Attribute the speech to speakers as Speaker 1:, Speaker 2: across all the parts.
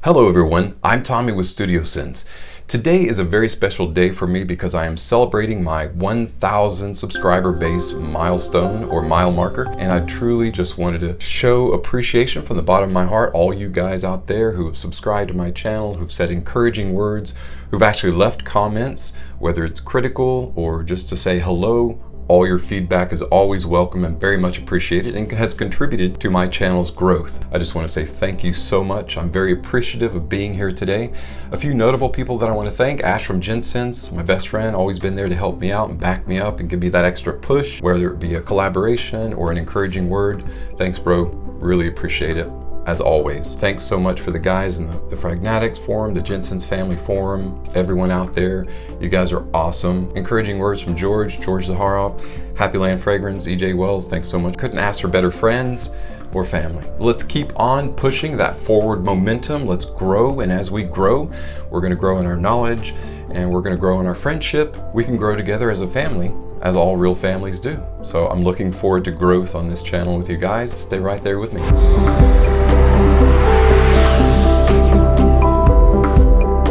Speaker 1: Hello everyone, I'm Tommy with Studio Sense. Today is a very special day for me because I am celebrating my 1,000 subscriber base milestone or mile marker, and I truly just wanted to show appreciation from the bottom of my heart, all you guys out there who have subscribed to my channel, who've said encouraging words, who've actually left comments, whether it's critical or just to say hello. All your feedback is always welcome and very much appreciated and has contributed to my channel's growth. I just want to say thank you so much. I'm very appreciative of being here today. A few notable people that I want to thank: Ash from Gensense, my best friend, always been there to help me out and back me up and give me that extra push, whether it be a collaboration or an encouraging word. Thanks, bro. Really appreciate it. As always, thanks so much for the guys in the Fragnatics forum, the Gensense family forum, everyone out there. You guys are awesome. Encouraging words from George Zaharoff, Happy Land Fragrance, EJ Wells, thanks so much. Couldn't ask for better friends or family. Let's keep on pushing that forward momentum. Let's grow, and as we grow, we're gonna grow in our knowledge and we're gonna grow in our friendship. We can grow together as a family, as all real families do. So I'm looking forward to growth on this channel with you guys. Stay right there with me.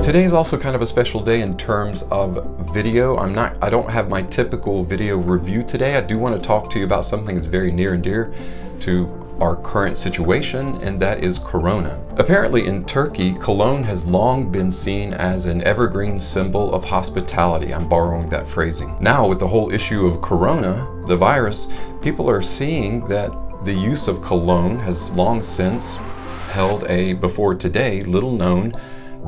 Speaker 1: Today is also kind of a special day in terms of video. I don't have my typical video review today. I do want to talk to you about something that's very near and dear to our current situation, and that is Corona. Apparently in Turkey, Cologne has long been seen as an evergreen symbol of hospitality. I'm borrowing that phrasing. Now with the whole issue of Corona, the virus, people are seeing that the use of cologne has long since held a, before today, little known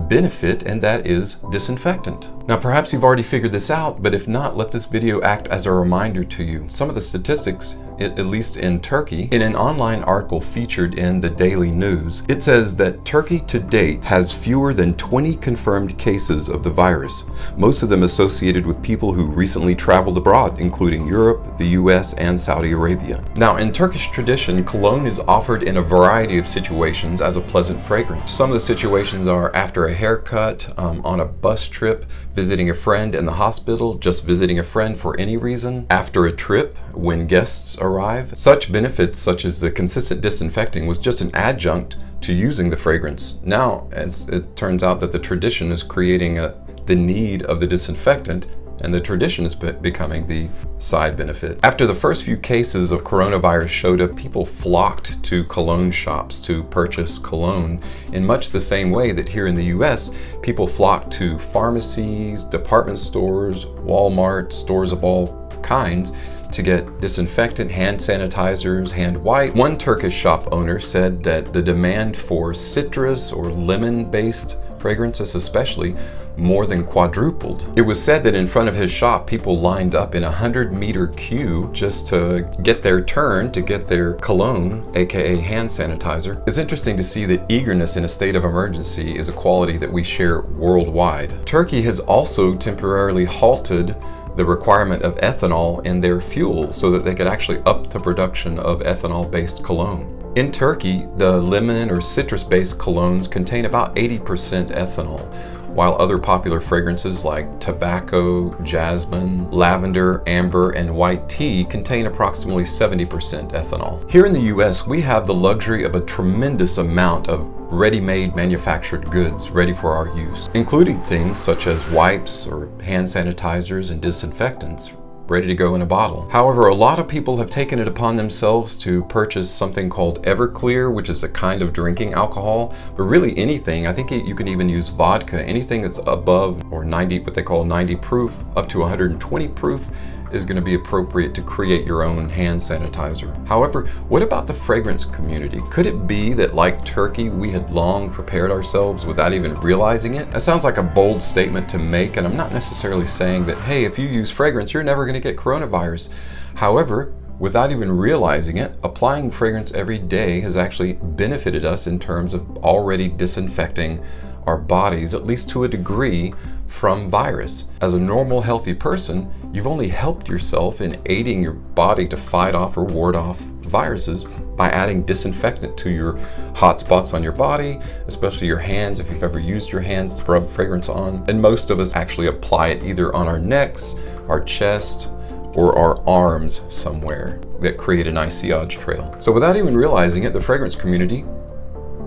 Speaker 1: benefit, and that is disinfectant. Now perhaps you've already figured this out, but if not, let this video act as a reminder to you. Some of the statistics, at least in Turkey, in an online article featured in the Daily News, it says that Turkey to date has fewer than 20 confirmed cases of the virus, most of them associated with people who recently traveled abroad, including Europe, the US, and Saudi Arabia. Now in Turkish tradition, cologne is offered in a variety of situations as a pleasant fragrance. Some of the situations are after a haircut, on a bus trip, visiting a friend in the hospital, just visiting a friend for any reason, after a trip, when guests arrive. Such benefits, such as the consistent disinfecting, was just an adjunct to using the fragrance. Now, as it turns out that the tradition is creating the need of the disinfectant, and the tradition is becoming the side benefit. After the first few cases of coronavirus showed up, people flocked to cologne shops to purchase cologne in much the same way that here in the US, people flock to pharmacies, department stores, Walmart, stores of all kinds to get disinfectant, hand sanitizers, hand wipe. One Turkish shop owner said that the demand for citrus or lemon-based fragrances especially more than quadrupled. It was said that in front of his shop, people lined up in a 100-meter queue just to get their turn to get their cologne, aka hand sanitizer. It's interesting to see that eagerness in a state of emergency is a quality that we share worldwide. Turkey has also temporarily halted the requirement of ethanol in their fuel so that they could actually up the production of ethanol-based cologne. In Turkey, the lemon or citrus-based colognes contain about 80% ethanol, while other popular fragrances like tobacco, jasmine, lavender, amber, and white tea contain approximately 70% ethanol. Here in the US, we have the luxury of a tremendous amount of ready-made manufactured goods ready for our use, including things such as wipes or hand sanitizers and disinfectants ready to go in a bottle. However, a lot of people have taken it upon themselves to purchase something called Everclear, which is a kind of drinking alcohol, but really anything. I think you can even use vodka. Anything that's above or 90, what they call 90 proof, up to 120 proof, is going to be appropriate to create your own hand sanitizer. However, what about the fragrance community? Could it be that, like Turkey, we had long prepared ourselves without even realizing it? That sounds like a bold statement to make, and I'm not necessarily saying that, hey, if you use fragrance, you're never going to get coronavirus. However, without even realizing it, applying fragrance every day has actually benefited us in terms of already disinfecting our bodies, at least to a degree, from virus. As a normal, healthy person, you've only helped yourself in aiding your body to fight off or ward off viruses by adding disinfectant to your hot spots on your body, especially your hands, if you've ever used your hands to rub fragrance on. And most of us actually apply it either on our necks, our chest, or our arms somewhere that create a nice sillage trail. So without even realizing it, the fragrance community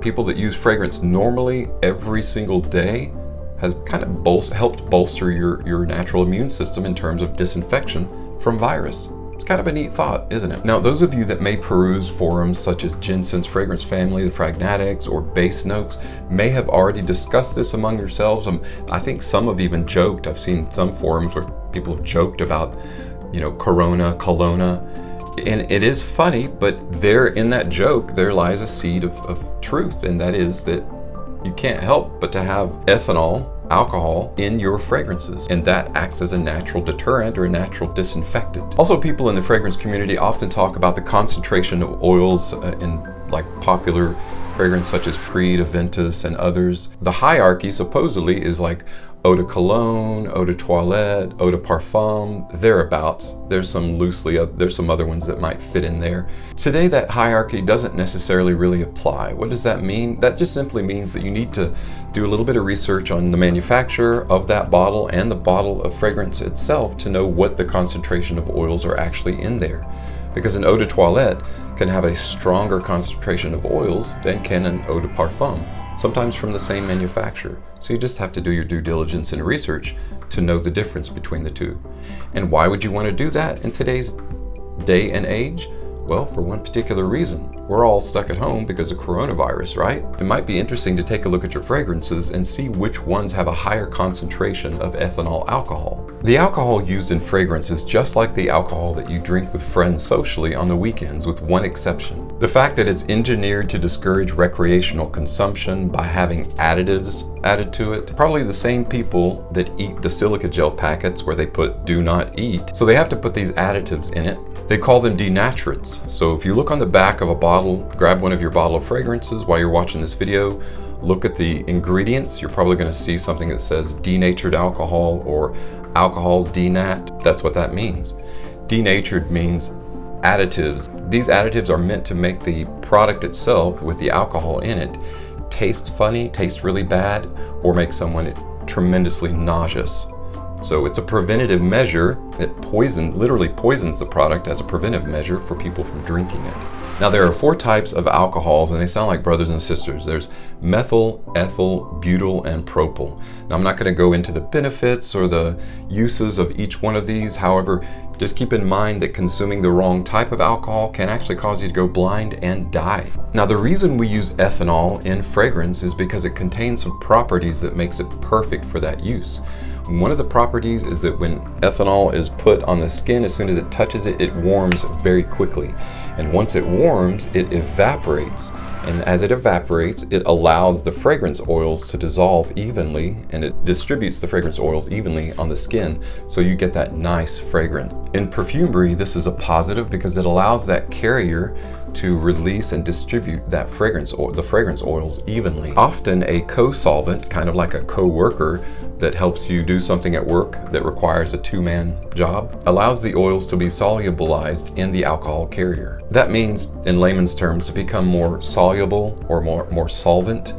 Speaker 1: People that use fragrance normally every single day has kind of helped bolster your natural immune system in terms of disinfection from virus. It's kind of a neat thought, isn't it? Now, those of you that may peruse forums such as Jensen's Fragrance Family, the Fragnatics, or Base Notes may have already discussed this among yourselves. I think some have even joked. I've seen some forums where people have joked about, Corona, Colonna. And it is funny, but there in that joke, there lies a seed of truth, and that is that you can't help but to have ethanol, alcohol, in your fragrances, and that acts as a natural deterrent or a natural disinfectant. Also, people in the fragrance community often talk about the concentration of oils in like popular fragrance such as Creed, Aventus, and others. The hierarchy supposedly is like eau de cologne, eau de toilette, eau de parfum, thereabouts. There's some other ones that might fit in there. Today, that hierarchy doesn't necessarily really apply. What does that mean? That just simply means that you need to do a little bit of research on the manufacturer of that bottle and the bottle of fragrance itself to know what the concentration of oils are actually in there. Because an eau de toilette can have a stronger concentration of oils than can an eau de parfum, sometimes from the same manufacturer. So you just have to do your due diligence and research to know the difference between the two. And why would you want to do that in today's day and age? Well, for one particular reason. We're all stuck at home because of coronavirus, right? It might be interesting to take a look at your fragrances and see which ones have a higher concentration of ethanol alcohol. The alcohol used in fragrance is just like the alcohol that you drink with friends socially on the weekends, with one exception. The fact that it's engineered to discourage recreational consumption by having additives added to it. Probably the same people that eat the silica gel packets where they put "do not eat," so they have to put these additives in it. They call them denaturates. So if you look on the back of a bottle, grab one of your bottle of fragrances while you're watching this video, look at the ingredients. You're probably going to see something that says denatured alcohol or alcohol denat. That's what that means. Denatured means additives. These additives are meant to make the product itself with the alcohol in it taste funny, taste really bad, or make someone tremendously nauseous. So it's a preventative measure. It literally poisons the product as a preventive measure for people from drinking it. Now, there are 4 types of alcohols, and they sound like brothers and sisters. There's methyl, ethyl, butyl, and propyl. Now, I'm not going to go into the benefits or the uses of each one of these. However, just keep in mind that consuming the wrong type of alcohol can actually cause you to go blind and die. Now, the reason we use ethanol in fragrance is because it contains some properties that makes it perfect for that use. One of the properties is that when ethanol is put on the skin, as soon as it touches it, it warms very quickly. And once it warms, it evaporates. And as it evaporates, it allows the fragrance oils to dissolve evenly, and it distributes the fragrance oils evenly on the skin, so you get that nice fragrance. In perfumery, this is a positive because it allows that carrier to release and distribute that the fragrance oils evenly. Often a co-solvent, kind of like a co-worker that helps you do something at work that requires a 2-man job, allows the oils to be solubilized in the alcohol carrier. That means, in layman's terms, to become more soluble or more solvent.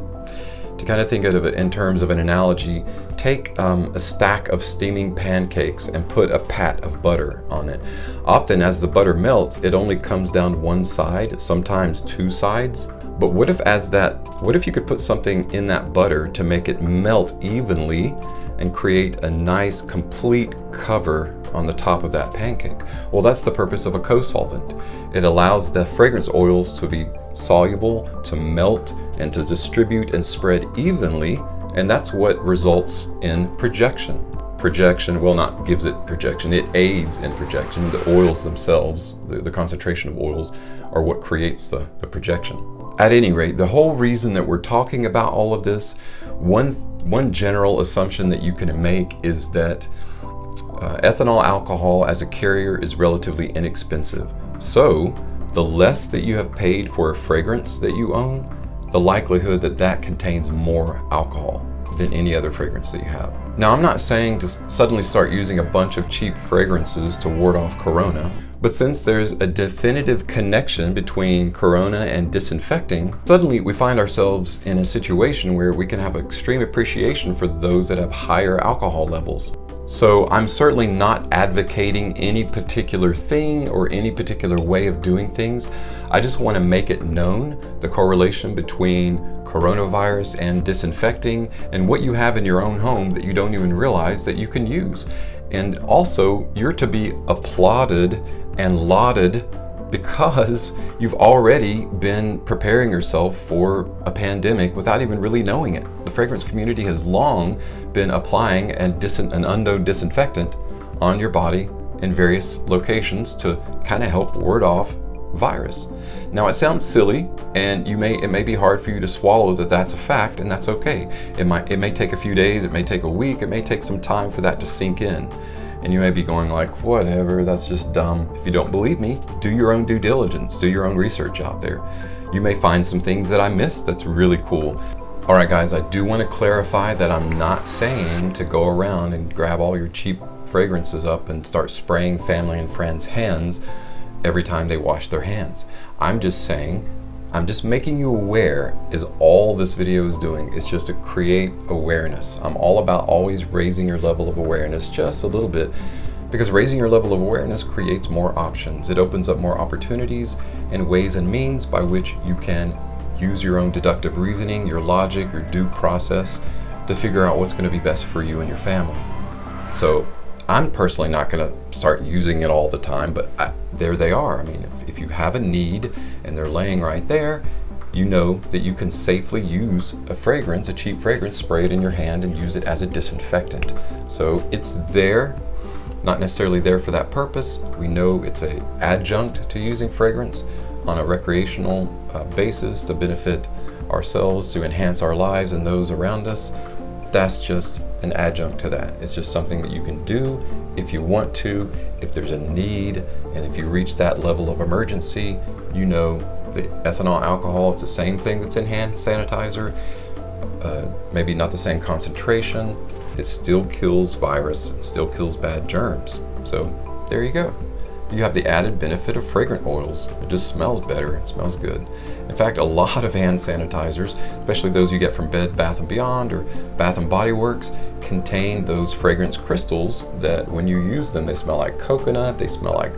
Speaker 1: To kind of think of it in terms of an analogy, take a stack of steaming pancakes and put a pat of butter on it. Often as the butter melts, it only comes down one side, sometimes 2 sides. But what if you could put something in that butter to make it melt evenly and create a nice complete cover on the top of that pancake? Well, that's the purpose of a co-solvent. It allows the fragrance oils to be soluble, to melt, and to distribute and spread evenly, and that's what results in projection. Projection, well, not gives it projection, it aids in projection. The oils themselves, the concentration of oils, are what creates the projection. At any rate, the whole reason that we're talking about all of this, one general assumption that you can make is that ethanol alcohol as a carrier is relatively inexpensive. So the less that you have paid for a fragrance that you own, the likelihood that that contains more alcohol than any other fragrance that you have. Now, I'm not saying to suddenly start using a bunch of cheap fragrances to ward off corona, but since there's a definitive connection between corona and disinfecting, suddenly we find ourselves in a situation where we can have extreme appreciation for those that have higher alcohol levels. So I'm certainly not advocating any particular thing or any particular way of doing things. I just want to make it known the correlation between coronavirus and disinfecting and what you have in your own home that you don't even realize that you can use. And also, you're to be applauded and lauded because you've already been preparing yourself for a pandemic without even really knowing it. The fragrance community has long been applying an unknown disinfectant on your body in various locations to kind of help ward off virus. Now it sounds silly, and it may be hard for you to swallow that that's a fact, and that's okay. It may take a few days, it may take a week, it may take some time for that to sink in. And you may be going like, whatever, that's just dumb. If you don't believe me, do your own due diligence, do your own research out there. You may find some things that I missed that's really cool. All right, guys, I do want to clarify that I'm not saying to go around and grab all your cheap fragrances up and start spraying family and friends' hands every time they wash their hands. I'm just making you aware is all this video is doing. It's just to create awareness. I'm all about always raising your level of awareness just a little bit, because raising your level of awareness creates more options. It opens up more opportunities and ways and means by which you can use your own deductive reasoning, your logic, your due process to figure out what's going to be best for you and your family. So I'm personally not going to start using it all the time, but there they are. I mean, if you have a need and they're laying right there, you know that you can safely use a fragrance, a cheap fragrance, spray it in your hand and use it as a disinfectant. So it's there, not necessarily there for that purpose. We know it's an adjunct to using fragrance on a recreational basis to benefit ourselves, to enhance our lives and those around us. That's just an adjunct to that. It's just something that you can do if you want to, if there's a need, and if you reach that level of emergency. You know, the ethanol alcohol, it's the same thing that's in hand sanitizer, maybe not the same concentration. It still kills virus, it still kills bad germs. So there you go. You have the added benefit of fragrant oils. It just smells better, it smells good. In fact, a lot of hand sanitizers, especially those you get from Bed Bath & Beyond or Bath & Body Works, contain those fragrance crystals that when you use them, they smell like coconut, they smell like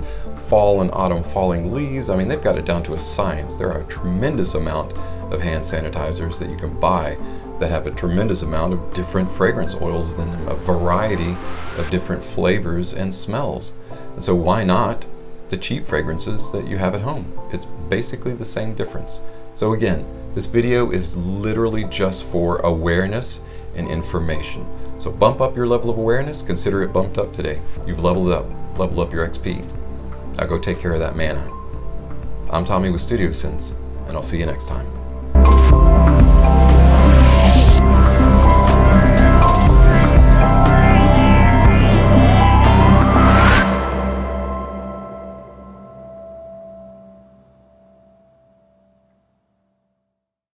Speaker 1: fall and autumn falling leaves. I mean, they've got it down to a science. There are a tremendous amount of hand sanitizers that you can buy that have a tremendous amount of different fragrance oils in them, a variety of different flavors and smells. And so why not the cheap fragrances that you have at home? It's basically the same difference. So again, this video is literally just for awareness and information. So bump up your level of awareness, consider it bumped up today. You've leveled up your XP. Now go take care of that mana. I'm Tommy with Studio Sense, and I'll see you next time.